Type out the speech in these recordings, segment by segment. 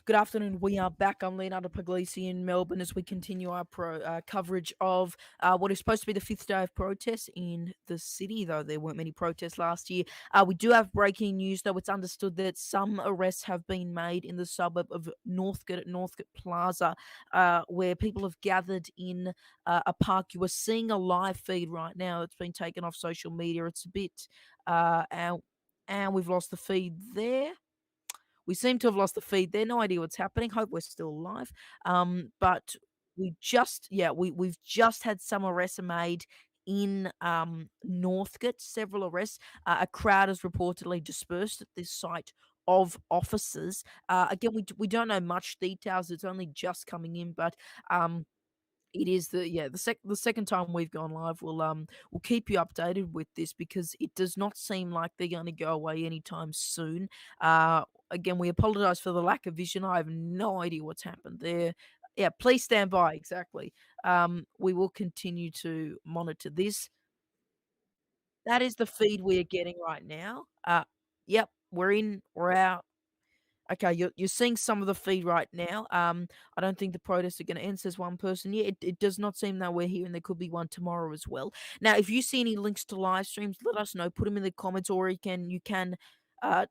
Good afternoon. We are back. I'm Leonardo Puglisi in Melbourne as we continue our coverage of what is supposed to be the fifth day of protests in the city, though there weren't many protests last year. We do have breaking news, though. It's understood that some arrests have been made in the suburb of Northcote at Northcote Plaza, where people have gathered in a park. You are seeing a live feed right now that's been taken off social media. It's a bit, and we've lost the feed there. We seem to have lost the feed there. No idea what's happening. Hope we're still live. But we've just had some arrests made in Northcote. Several arrests. A crowd has reportedly dispersed at this site of officers. Again, we don't know much details. It's only just coming in, but it is the second time we've gone live. We'll keep you updated with this because it does not seem like they're going to go away anytime soon. Again, we apologize for the lack of vision. I have no idea what's happened there. Yeah, please stand by. Exactly. We will continue to monitor this. That is the feed we are getting right now. Yep, we're in. We're out. Okay, you're seeing some of the feed right now. I don't think the protests are going to end, says one person. Yeah, it does not seem that we're here, and there could be one tomorrow as well. Now, if you see any links to live streams, let us know. Put them in the comments, or you can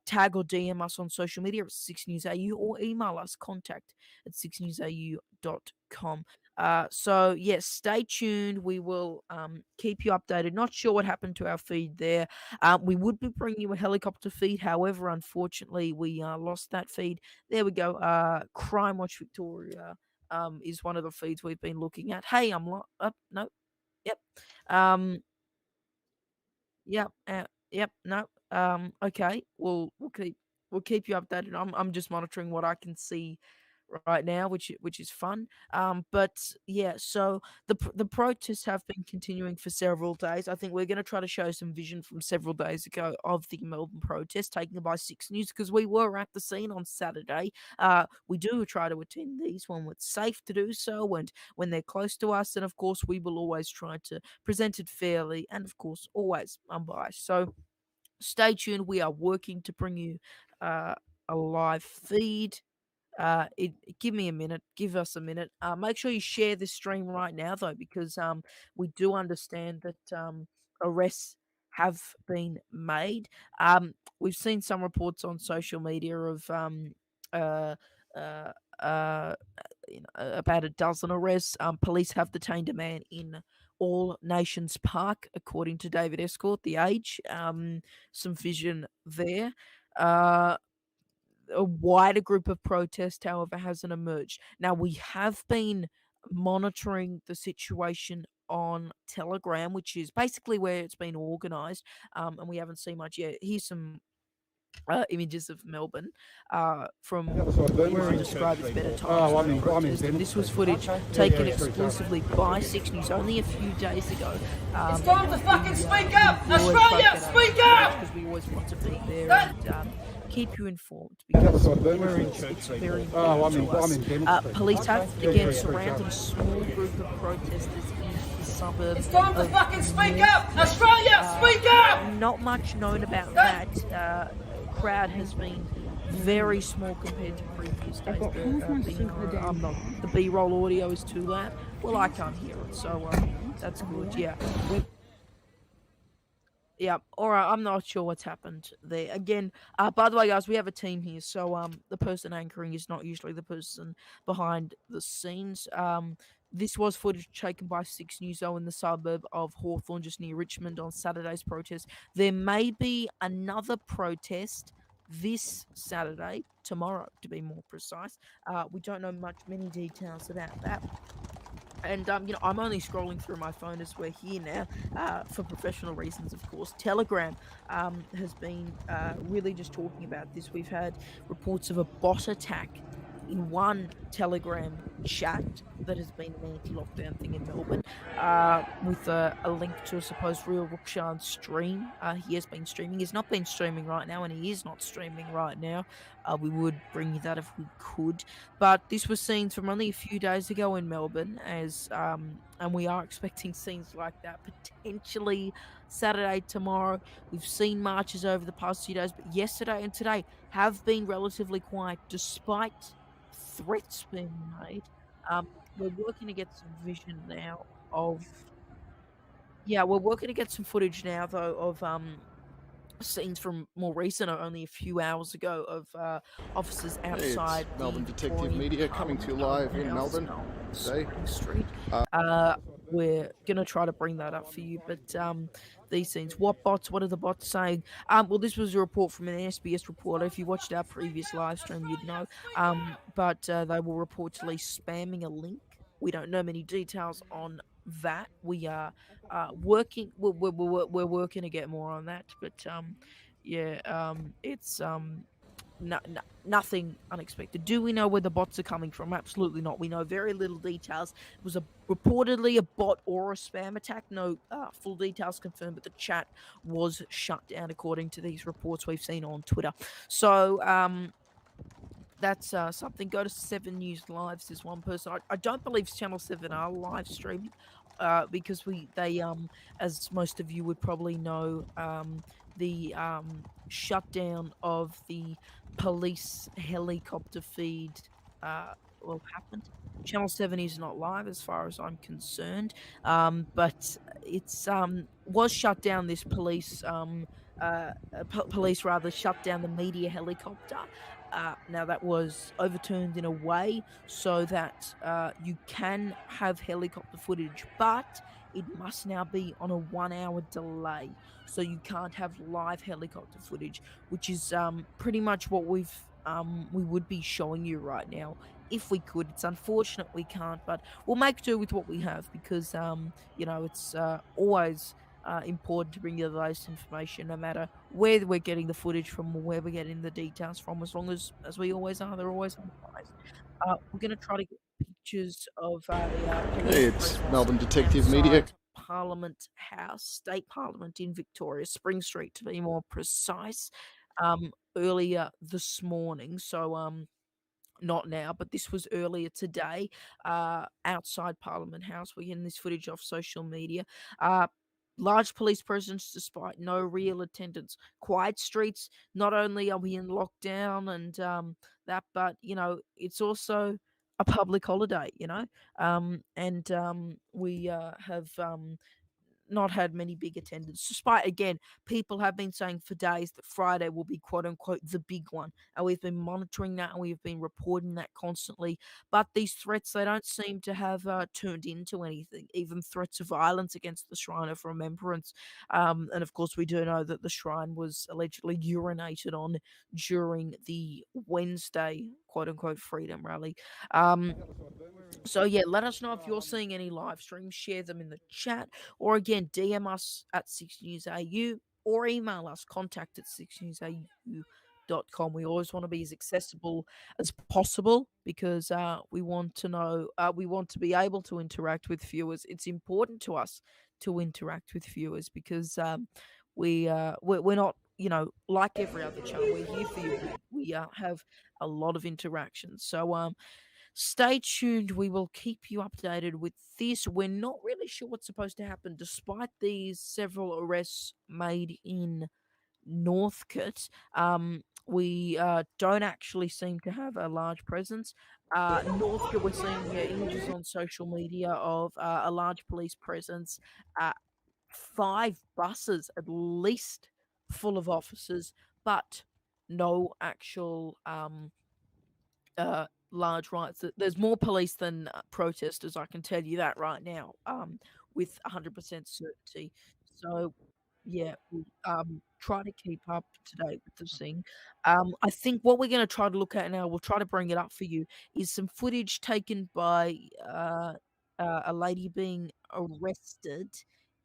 tag or DM us on social media at 6newsau or email us contact at 6newsau.com. So yes, stay tuned. We will keep you updated. Not sure what happened to our feed there. We would be bringing you a helicopter feed. However, unfortunately, we lost that feed. There we go. Crime Watch Victoria is one of the feeds we've been looking at. Hey, I'm up. No. Yep. Um. Yep. Yep. No. Okay. We'll keep you updated. I'm just monitoring what I can see right now, which is fun. But yeah, so the protests have been continuing for several days. I think we're going to try to show some vision from several days ago of the Melbourne protest taken by 6 News because we were at the scene on Saturday. We do try to attend these when it's safe to do so and when they're close to us, and of course we will always try to present it fairly and of course always unbiased. So stay tuned. We are working to bring you uh, a live feed. Give me a minute. Give us a minute. Make sure you share this stream right now, though, because we do understand that arrests have been made. We've seen some reports on social media of uh, uh, uh, about a dozen arrests. Police have detained a man in All Nations Park, according to David Escort. The age, some vision there. Uh, a wider group of protest, however, hasn't emerged. Now, we have been monitoring the situation on Telegram, which is basically where it's been organised, and we haven't seen much yet. Here's some images of Melbourne from what you might describe as better times. And this was footage taken exclusively by 6 News only a few days ago. It's time to fucking speak up! Australia, speak up! Because we always want to be there and keep you informed because it's very important to us. Police have again surrounded a small group of protesters in the suburb. It's time to fucking speak up! Australia, speak up! Not much known about that. Crowd has been very small compared to previous days. The B-roll audio is too loud. Well, I can't hear it, so that's good. Yeah. Yeah, all right. I'm not sure what's happened there. Again, by the way, guys, we have a team here, so the person anchoring is not usually the person behind the scenes. This was footage taken by 6 News, though, in the suburb of Hawthorn, just near Richmond, on Saturday's protest. There may be another protest this Saturday, tomorrow, to be more precise. We don't know many details about that. And I'm only scrolling through my phone as we're here now, for professional reasons, of course. Telegram has been really just talking about this. We've had reports of a bot attack in one Telegram chat that has been an anti-lockdown thing in Melbourne, with a link to a supposed real Rukshan stream. He has been streaming. He's not been streaming right now, and he is not streaming right now. We would bring you that if we could. But this was seen from only a few days ago in Melbourne, and we are expecting scenes like that potentially Saturday, tomorrow. We've seen marches over the past few days, but yesterday and today have been relatively quiet, despite threats being made. We're working to get some vision now of yeah, we're working to get some footage now though of scenes from more recent, or only a few hours ago, of officers Hey, it's outside the Melbourne Detective Victorian Media coming to Parliament you live in House Melbourne on today. Spring Street. Uh, we're gonna try to bring that up for you, but these scenes. What bots? What are the bots saying? Well, this was a report from an SBS reporter. If you watched our previous live stream, you'd know. But they were reportedly spamming a link. We don't know many details on that. We are working. We're working to get more on that, but yeah, it's nothing unexpected. Do we know where the bots are coming from? Absolutely not. We know very little details. It was reportedly a bot or a spam attack. No full details confirmed, but the chat was shut down according to these reports we've seen on Twitter. So that's something. Go to 7 News Live, says one person. I don't believe Channel 7 are live streaming because they as most of you would probably know, the shutdown of the police helicopter feed well happened. Channel 7 is not live as far as I'm concerned, but it's was shut down. This police rather shut down the media helicopter. Now that was overturned in a way so that you can have helicopter footage, but it must now be on a 1 hour delay. So you can't have live helicopter footage, which is pretty much what we would be showing you right now if we could. It's unfortunate we can't, but we'll make do with what we have because it's always important to bring you the latest information, no matter where we're getting the footage from or where we're getting the details from. As long as we always are, they're always unbiased. We're going to try to get pictures of a Hey, police it's presence Melbourne Detective Media. outside Parliament House, State Parliament in Victoria, Spring Street to be more precise. Earlier this morning, so not now, but this was earlier today, outside Parliament House. We're getting this footage off social media. Uh, Large police presence despite no real attendance. Quiet streets. Not only are we in lockdown and that, but it's also a public holiday. And we have not had many big attendance, despite, again, people have been saying for days that Friday will be quote unquote the big one. And we've been monitoring that and we've been reporting that constantly. But these threats, they don't seem to have turned into anything, even threats of violence against the Shrine of Remembrance. And of course, we do know that the shrine was allegedly urinated on during the Wednesday quote unquote freedom rally. So yeah, let us know if you're seeing any live streams. Share them in the chat, or again, DM us at 6newsau or email us contact@6newsau.com. We always want to be as accessible as possible because we want to know, we want to be able to interact with viewers. It's important to us to interact with viewers because we're not, like every other channel. We're here for you. We have a lot of interactions. So stay tuned. We will keep you updated with this. We're not really sure what's supposed to happen, despite these several arrests made in Northcote. We don't actually seem to have a large presence. Northcote, we're seeing images on social media of a large police presence, 5 buses at least full of officers, but no actual uh, large riots. There's more police than protesters. I can tell you that right now, with 100% certainty. So, yeah, we'll try to keep up to date with the thing. I think what we're going to try to look at now, we'll try to bring it up for you, is some footage taken by a lady being arrested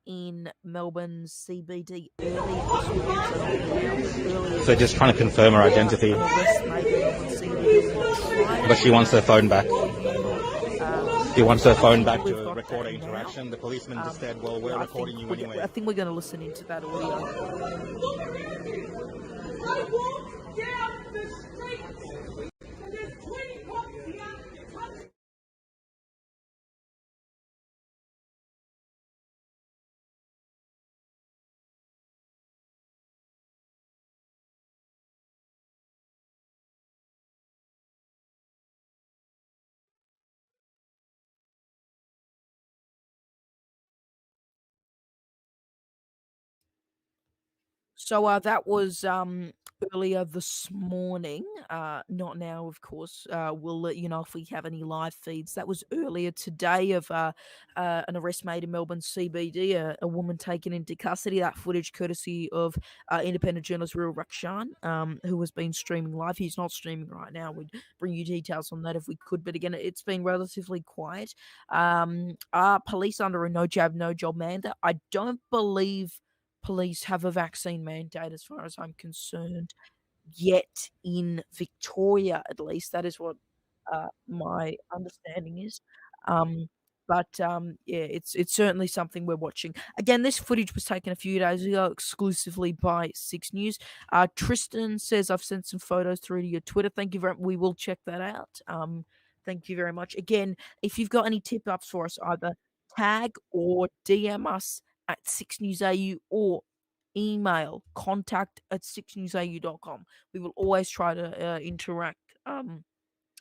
in Melbourne CBD earlier this morning. So not now, but earlier So this just trying to morning. confirm her identity. An arrest made in Melbourne CBD. We're going to try to But she bring wants that her up phone back. for you. She wants her I phone think back we've to got record that our now. interaction. The policeman just said, well, we're Yeah, recording you anyway. I think we're going to listen into that audio. I walked down the street and there's 20 cops behind me. So that was earlier this morning. Not now, of course. We'll let you know if we have any live feeds. That was earlier today of an arrest made in Melbourne CBD. A woman taken into custody. That footage courtesy of independent journalist Real Rakshan, who has been streaming live. He's not streaming right now. We'd bring you details on that if we could. But again, it's been relatively quiet. Are police under a no jab, no job mandate? I don't believe police have a vaccine mandate as far as I'm concerned yet in Victoria, at least. That is what my understanding is. Um, but yeah, it's certainly something we're watching. Again, this footage was taken a few days ago exclusively by Six News. Tristan says I've sent some photos through to your Twitter. Thank you very much. We will check that out. Thank you very much. Again, if you've got any tip ups for us, either tag or DM us at 6newsau or email contact@6newsau.com. We will always try to interact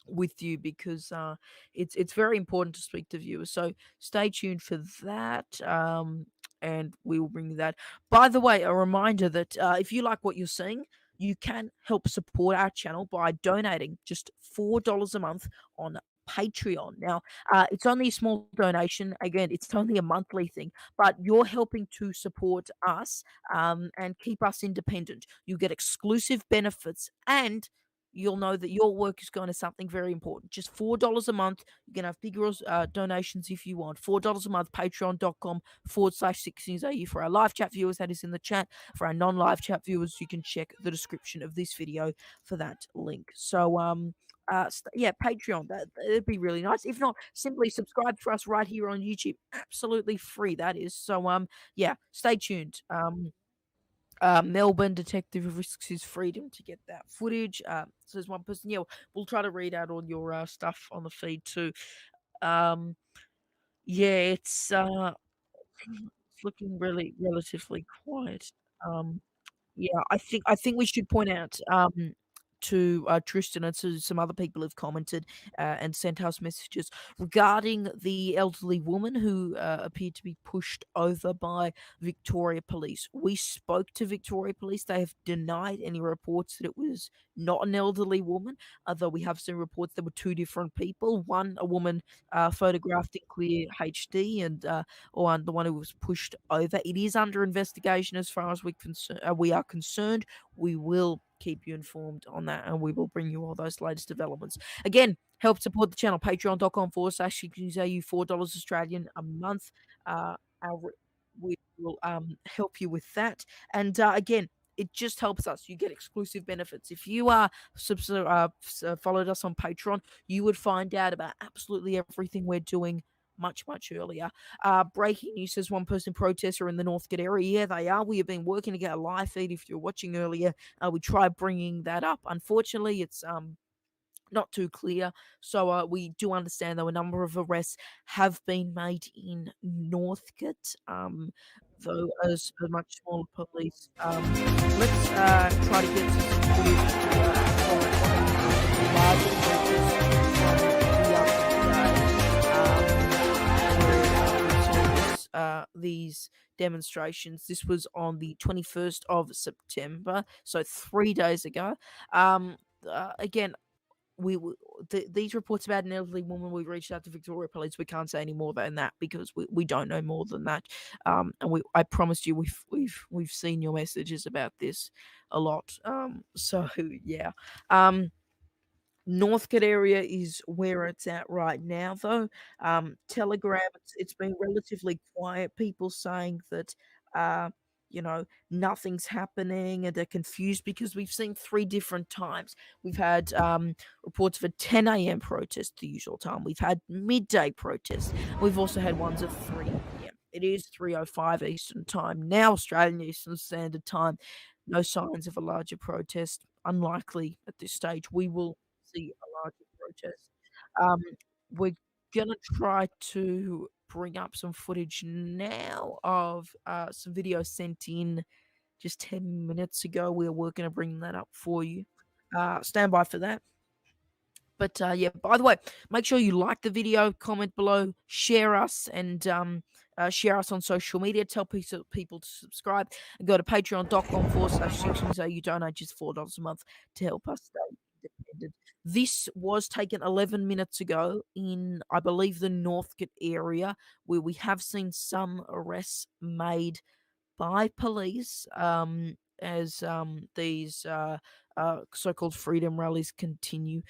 with you because it's very important to speak to viewers. So stay tuned for that. And we will bring you that. By the way, a reminder that if you like what you're seeing, you can help support our channel by donating just $4 a month on Patreon. Now, it's only a small donation. Again, it's only a monthly thing, but you're helping to support us and keep us independent. You get exclusive benefits and you'll know that your work is going to something very important. Just $4 a month. You can have bigger donations if you want. $4 a month, patreon.com/6newsau. For our live chat viewers, that is in the chat. For our non-live chat viewers, you can check the description of this video for that link. So, yeah, Patreon, that'd be really nice. If not, simply subscribe for us right here on YouTube. Absolutely free, that is. So, yeah, stay tuned. Melbourne detective risks his freedom to get that footage. Says one person. Yeah, we'll try to read out all your stuff on the feed too. Um, yeah, it's looking really relatively quiet. Um, yeah, I think we should point out to Tristan and to some other people who've commented and sent us messages regarding the elderly woman who appeared to be pushed over by Victoria Police. We spoke to Victoria Police. They have denied any reports that it was not an elderly woman, although we have seen reports there were two different people. One, a woman photographed in clear HD, and or the one who was pushed over. It is under investigation as far as we are concerned. We will keep you informed on that and we will bring you all those latest developments. Again, help support the channel, patreon.com/6newsau, $4 Australian a month. Our, we will help you with that. And again, it just helps us. You get exclusive benefits. If you are followed us on Patreon, you would find out about absolutely everything we're doing much earlier. Breaking news says one person protester in the Northcote area. Yeah, they are. We have been working to get a live feed. If you're watching earlier, we tried bringing that up. Unfortunately, it's not too clear. So we do understand though a number of arrests have been made in Northcote. Though as a much smaller police. Let's try to get some footage for the larger protests from the these demonstrations. This was on the 21st of September, so 3 days ago. Again, these reports about an elderly woman, we reached out to Victoria Police. We can't say any more than that because we don't know more than that. And I promised you we've seen your messages about this a lot. So yeah. Northcote area is where it's at right now, though. Telegram, it's been relatively quiet. People saying that, uh, nothing's happening and they're confused because we've seen three different times. We've had reports of a 10 a.m. protest, the usual time. We've had midday protests. We've also had ones at 3 p.m. It is 3:05 Eastern Time now, Australian Eastern Standard Time. No signs of a larger protest. Unlikely at this stage. We will see a larger protest. Um, we're gonna try to bring up some footage now of some video sent in just 10 minutes ago. We're gonna bring that up for you. Stand by for that. But yeah, by the way, make sure you like the video, comment below, share us, and share us on social media, tell people to subscribe, and go to patreon.com/6 news. You donate just $4 a month to help us stay independent. This was taken 11 minutes ago in, I believe, the Northcote area, where we have seen some arrests made by police as these so-called freedom rallies continue.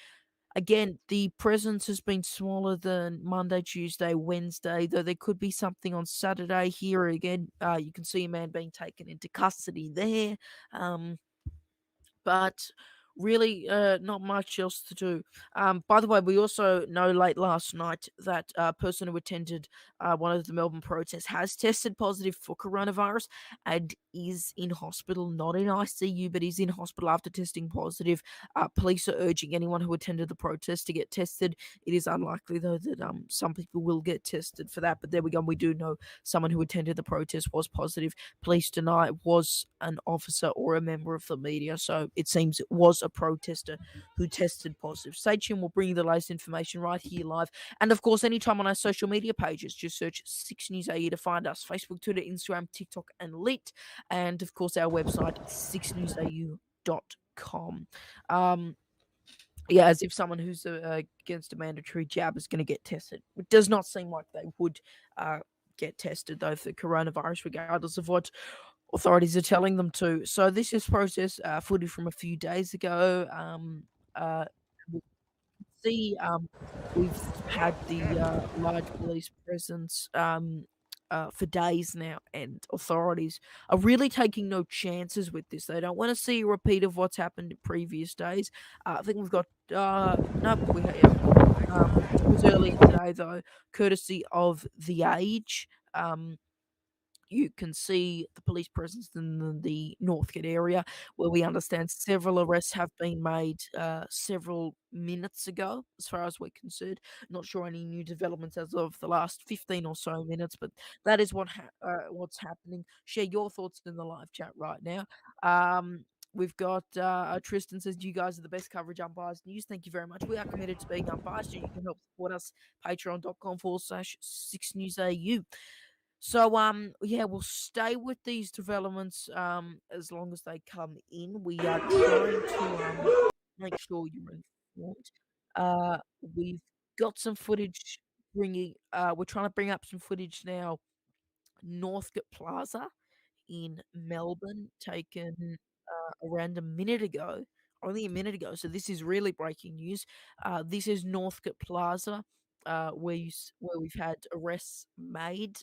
Again, the presence has been smaller than Monday, Tuesday, Wednesday, though there could be something on Saturday. Here again, you can see a man being taken into custody there. But really not much else to do. By the way, we also know late last night that a person who attended one of the Melbourne protests has tested positive for coronavirus and is in hospital, not in ICU, but is in hospital after testing positive. Police are urging anyone who attended the protest to get tested. It is unlikely, though, that some people will get tested for that, but there we go. We do know someone who attended the protest was positive. Police deny it was an officer or a member of the media, so it seems it was a protester who tested positive. Stay tuned, we'll bring you the latest information right here live. And of course, anytime on our social media pages, just search 6 News AE to find us: Facebook, Twitter, Instagram, TikTok, and Lit. And of course, our website, 6newsau.com. Yeah, as if someone who's against a mandatory jab is going to get tested. It does not seem like they would get tested, though, for coronavirus, regardless of what authorities are telling them to. So this is process footage from a few days ago. Uh, see, we've had the large police presence for days now, and authorities are really taking no chances with this. They don't want to see a repeat of what's happened in previous days. I think we've got no, it was earlier today though, courtesy of The Age. You can see the police presence in the Northcote area, where we understand several arrests have been made several minutes ago, as far as we're concerned. Not sure any new developments as of the last 15 or so minutes, but that is what's happening. Share your thoughts in the live chat right now. We've got Tristan says, you guys are the best coverage unbiased news. Thank you very much. We are committed to being unbiased, and you can help support us, patreon.com/6 news AU. So yeah, we'll stay with these developments as long as they come in. We are trying to make sure you're informed. We've got some footage bringing we're trying to bring up some footage now. Northcote Plaza in Melbourne, taken around a minute ago, only a minute ago. So this is really breaking news. This is Northcote Plaza, where we've had arrests made.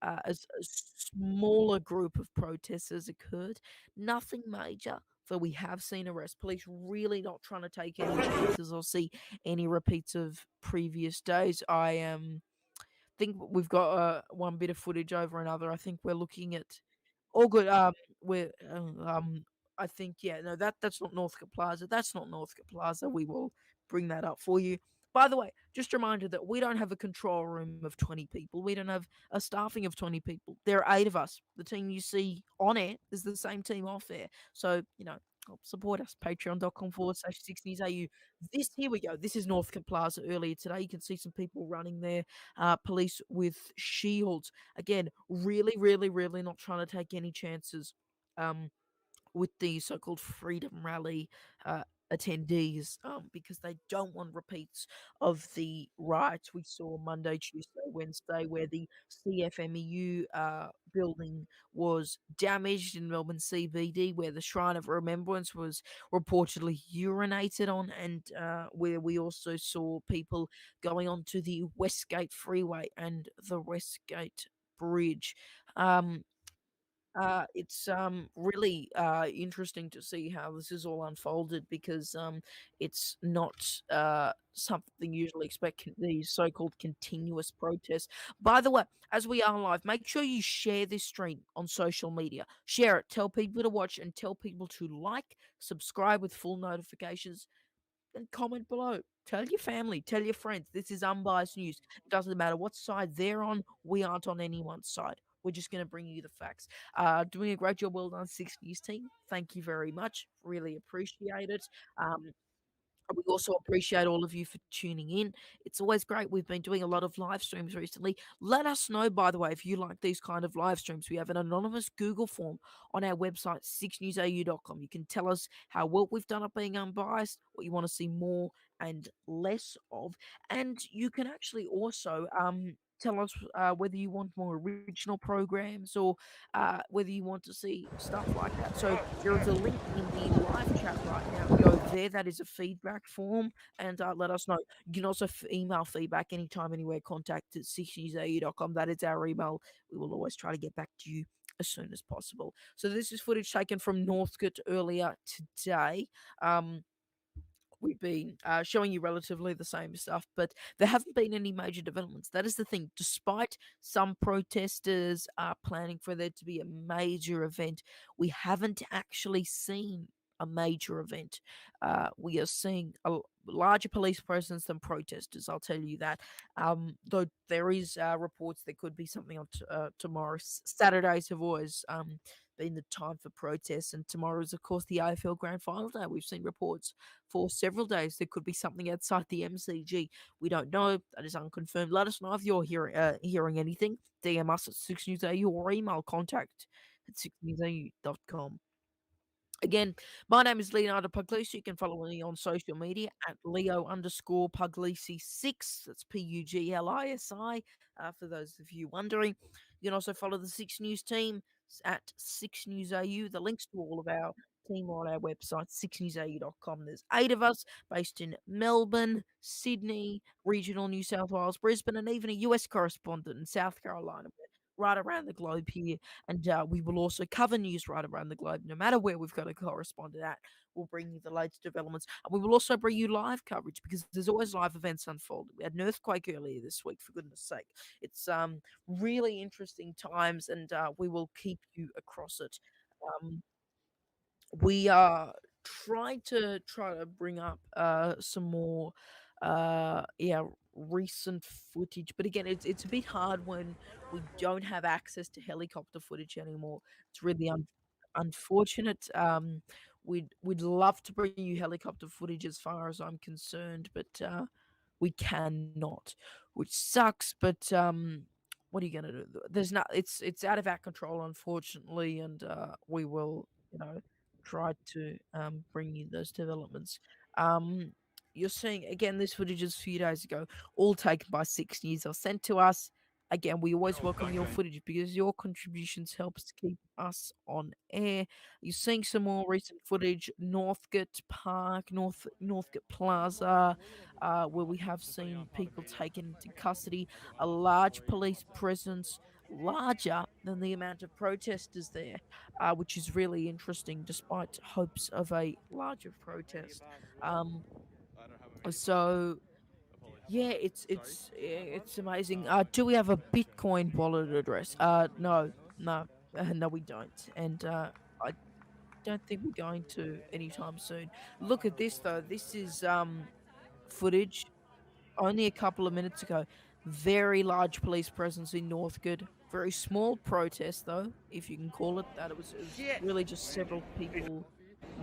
As a smaller group of protesters occurred, nothing major. So we have seen arrests. Police really not trying to take any chances or see any repeats of previous days. I think we've got one bit of footage over another. I think we're looking at all good. We're I think yeah. No, that's not Northcote Plaza. That's not Northcote Plaza. We will bring that up for you. By the way, just a reminder that we don't have a control room of 20 people. We don't have a staffing of 20 people. There are 8 of us. The team you see on air is the same team off air. So, help support us. Patreon.com/6 News AU. Here we go. This is Northcote Plaza earlier today. You can see some people running there, police with shields. Again, really, really, really not trying to take any chances. With the so-called freedom rally attendees, because they don't want repeats of the riots we saw Monday, Tuesday, Wednesday, where the cfmeu building was damaged in Melbourne CBD, where the Shrine of Remembrance was reportedly urinated on, and where we also saw people going onto the Westgate Freeway and the Westgate Bridge. It's really interesting to see how this is all unfolded, because it's not something you usually expect these so-called continuous protests. By the way, as we are live, make sure you share this stream on social media. Share it, tell people to watch, and tell people to like, subscribe with full notifications, and comment below. Tell your family, tell your friends. This is unbiased news. It doesn't matter what side they're on. We aren't on anyone's side. We're just going to bring you the facts. Doing a great job. Well done, 6 News team. Thank you very much. Really appreciate it. Um, We also appreciate all of you for tuning in. It's always great. We've been doing a lot of live streams recently. Let us know, by the way, if you like these kind of live streams. We have an anonymous Google form on our website, 6newsau.com. You can tell us how well we've done at being unbiased, what you want to see more and less of. And you can actually also tell us whether you want more original programs or whether you want to see stuff like that. So there is a link in the live chat right now. Go there. That is a feedback form, and let us know. You can also email feedback anytime, anywhere. Contact at 6newsau.com. That is our email. We will always try to get back to you as soon as possible. So this is footage taken from Northcote earlier today. We've been showing you relatively the same stuff, but there haven't been any major developments. That is the thing. Despite some protesters are planning for there to be a major event, we haven't actually seen a major event. We are seeing a larger police presence than protesters. I'll tell you that. Though there is reports there could be something on tomorrow. Saturdays have always been the time for protests, and tomorrow is of course the AFL Grand Final day. We've seen reports for several days. There could be something outside the MCG. We don't know. That is unconfirmed. Let us know if you're hearing anything. DM us at 6newsau or email contact at 6newsau.com. Again, my name is Leonardo Puglisi. You can follow me on social media at Leo_Puglisi6. That's Puglisi. For those of you wondering, you can also follow the Six News team at 6newsau. The links to all of our team are on our website, 6newsau.com. There's 8 of us based in Melbourne, Sydney, regional New South Wales, Brisbane, and even a US correspondent in South Carolina. We're right around the globe here, and we will also cover news right around the globe, no matter where we've got a correspondent at. We'll bring you the latest developments, and we will also bring you live coverage because there's always live events unfolding. We had an earthquake earlier this week, for goodness sake. It's really interesting times, and we will keep you across it. Um, we are try to bring up some more yeah, recent footage, but again, it's a bit hard when we don't have access to helicopter footage anymore. It's really unfortunate. We'd love to bring you helicopter footage as far as I'm concerned, but we cannot, which sucks. But what are you gonna do? There's not. It's out of our control, unfortunately, and we will, try to bring you those developments. Um, you're seeing again this footage is a few days ago, all taken by 6 News or sent to us. Again, we always welcome your footage because your contributions helps to keep us on air. You're seeing some more recent footage, Northcote Park, Northcote Plaza, where we have seen people taken into custody, a large police presence, larger than the amount of protesters there, which is really interesting despite hopes of a larger protest. Um, so yeah, it's amazing. Do we have a Bitcoin wallet address? No, no, no, we don't, and I don't think we're going to anytime soon. Look at this though. This is footage only a couple of minutes ago. Very large police presence in Northcote. Very small protest, though, if you can call it that. It was really just several people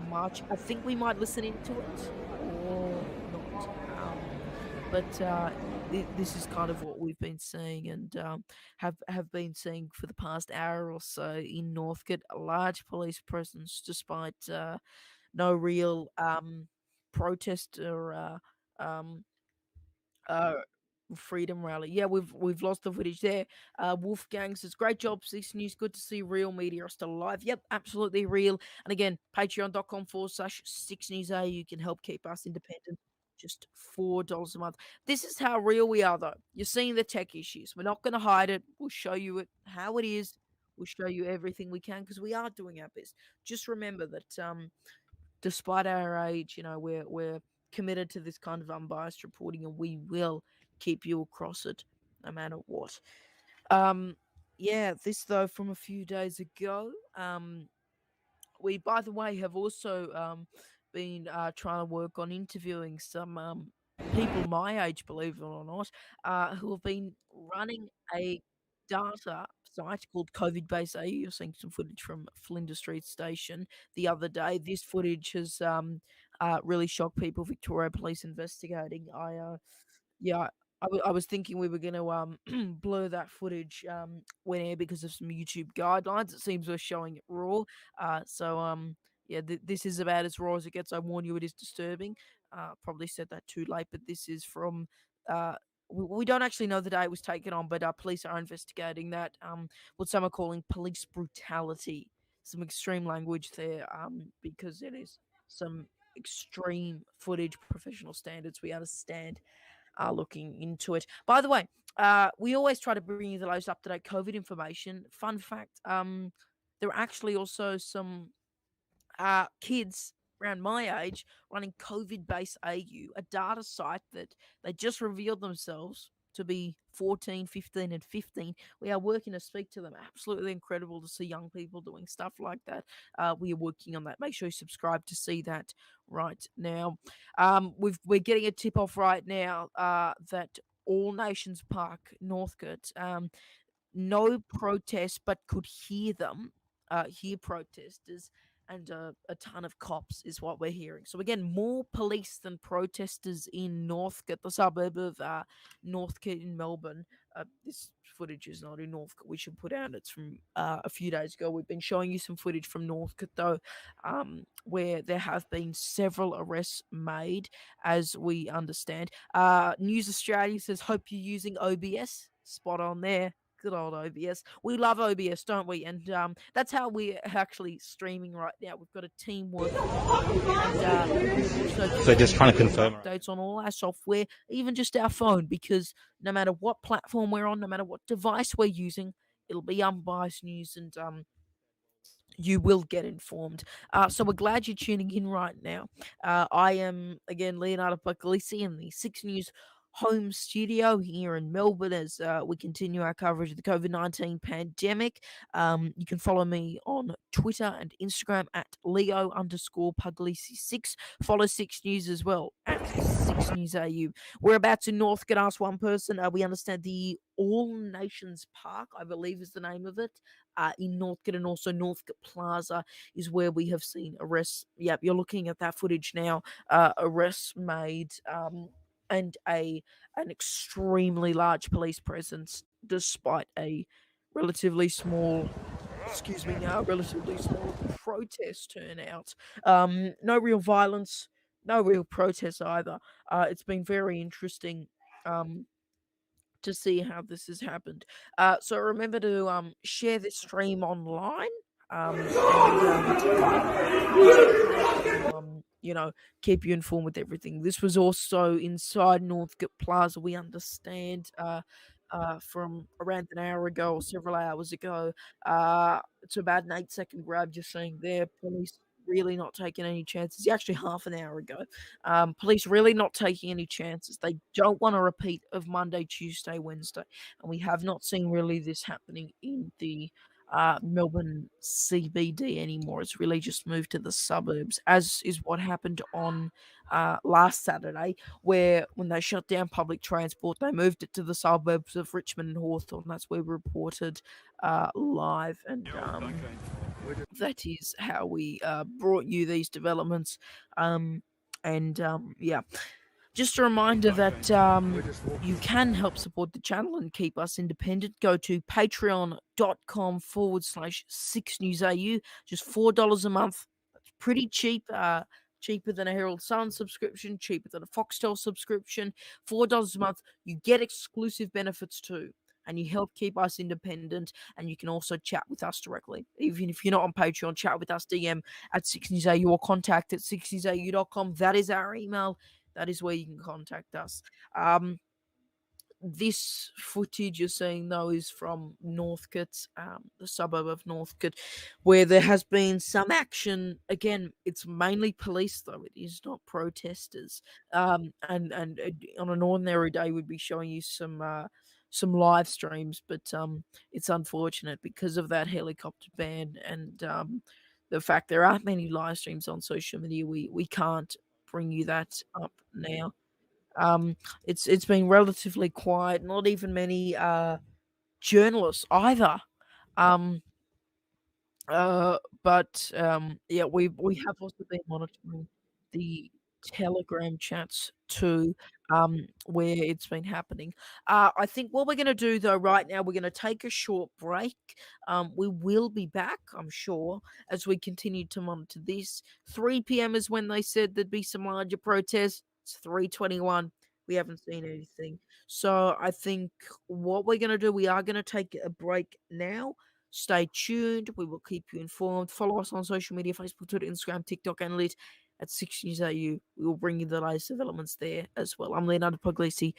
marching. I think we might listen into it or not. But this is kind of what we've been seeing and have been seeing for the past hour or so in Northcote. A large police presence, despite no real protest or um, uh, freedom rally. Yeah, we've lost the footage there. Wolfgang says, "Great job, Six News. Good to see real media are still alive." Yep, absolutely real. And again, patreon.com/6newsa. You can help keep us independent. Just $4 a month. This is how real we are, though. You're seeing the tech issues. We're not going to hide it. We'll show you it how it is. We'll show you everything we can because we are doing our best. Just remember that despite our age, we're committed to this kind of unbiased reporting, and we will keep you across it no matter what. Um, yeah, this though from a few days ago. We, by the way, have also been trying to work on interviewing some people my age, believe it or not, who have been running a data site called COVID Base AU. You're seeing some footage from Flinders Street Station the other day. This footage has really shocked people. Victoria Police investigating. Yeah, I was thinking we were going to blur that footage when air because of some YouTube guidelines. It seems we're showing it raw. Yeah, this is about as raw as it gets. I warn you, it is disturbing. Probably said that too late, but this is from. Uh, we don't actually know the day it was taken on, but police are investigating that. What some are calling police brutality. Some extreme language there, because it is some extreme footage, professional standards. We understand are looking into it. By the way, we always try to bring you the latest up to date COVID information. Fun fact: there are actually also some kids around my age running COVID Base AU, a data site that they just revealed themselves to be 14, 15, and 15. We are working to speak to them. Absolutely incredible to see young people doing stuff like that. We are working on that. Make sure you subscribe to see that right now. We're getting a tip off right now that All Nations Park, Northcote, no protests, but could hear them, hear protesters, and a ton of cops is what we're hearing. So again, more police than protesters in Northcote, the suburb of Northcote in Melbourne. This footage is not in Northcote. We should put out. It's from a few days ago. We've been showing you some footage from Northcote though, where there have been several arrests made, as we understand. News Australia says, "Hope you're using OBS." Spot on there. Good old OBS. We love OBS, don't we? And that's how we're actually streaming right now. We've got a team working on it, and we'll also So keep just you trying to informed with confirm. updates on all our software, even just our phone, because no matter what platform we're on, no matter what device we're using, it'll be unbiased news, and you will get informed. So we're glad you're tuning in right now. I am, again, Leonardo Puglisi in the Six News home studio here in Melbourne as we continue our coverage of the COVID-19 pandemic. You can follow me on Twitter and Instagram at Leo underscore Puglisi6. Follow Six News as well at Six News AU. We're about to Northcote. Ask one person. We understand the All Nations Park, I believe is the name of it, in Northcote, and also Northcote Plaza is where we have seen arrests. Yep, you're looking at that footage now. Arrests made, and an extremely large police presence, despite a relatively small. Excuse me, relatively small protest turnout. No real violence, no real protests either. It's been very interesting. Um, to see how this has happened. So remember to share this stream online. And we'll try to keep you informed with everything. This was also inside Northcote Plaza. We understand from around an hour ago or several hours ago. It's about an 8-second grab. Just saying there, police really not taking any chances. Actually, half an hour ago. Police really not taking any chances. They don't want a repeat of Monday, Tuesday, Wednesday. And we have not seen really this happening in the Melbourne CBD anymore. It's really just moved to the suburbs, as is what happened on last Saturday, where when they shut down public transport, they moved it to the suburbs of Richmond and Hawthorn. That's where we reported live. And that is how we brought you these developments. Yeah, just a reminder that you can help support the channel and keep us independent. Go to patreon.com/6 newsau. Just $4 a month. That's pretty cheap. Cheaper than a Herald Sun subscription, cheaper than a Foxtel subscription. $4 a month. You get exclusive benefits too. And you help keep us independent, and you can also chat with us directly. Even if you're not on Patreon, chat with us, DM at 6newsau or contact at 6newsau.com. That is our email. That is where you can contact us. This footage you're seeing, though, is from Northcote, the suburb of Northcote, where there has been some action. Again, it's mainly police, though. It is not protesters. And on an ordinary day, we'd be showing you some live streams, but it's unfortunate because of that helicopter ban and the fact there aren't many live streams on social media. We can't bring you that up now. It's been relatively quiet. Not even many journalists either. Um, but yeah, we have also been monitoring the Telegram chats too, where it's been happening. I think what we're gonna do though right now, we're gonna take a short break. We will be back, I'm sure, as we continue to monitor this. 3 p.m. is when they said there'd be some larger protests. It's 3:21. We haven't seen anything. So I think what we're gonna do, we are gonna take a break now. Stay tuned. We will keep you informed. Follow us on social media: Facebook, Twitter, Instagram, TikTok, and Lit at 6 News AU. We will bring you the latest developments there as well. I'm Leonardo Puglisi.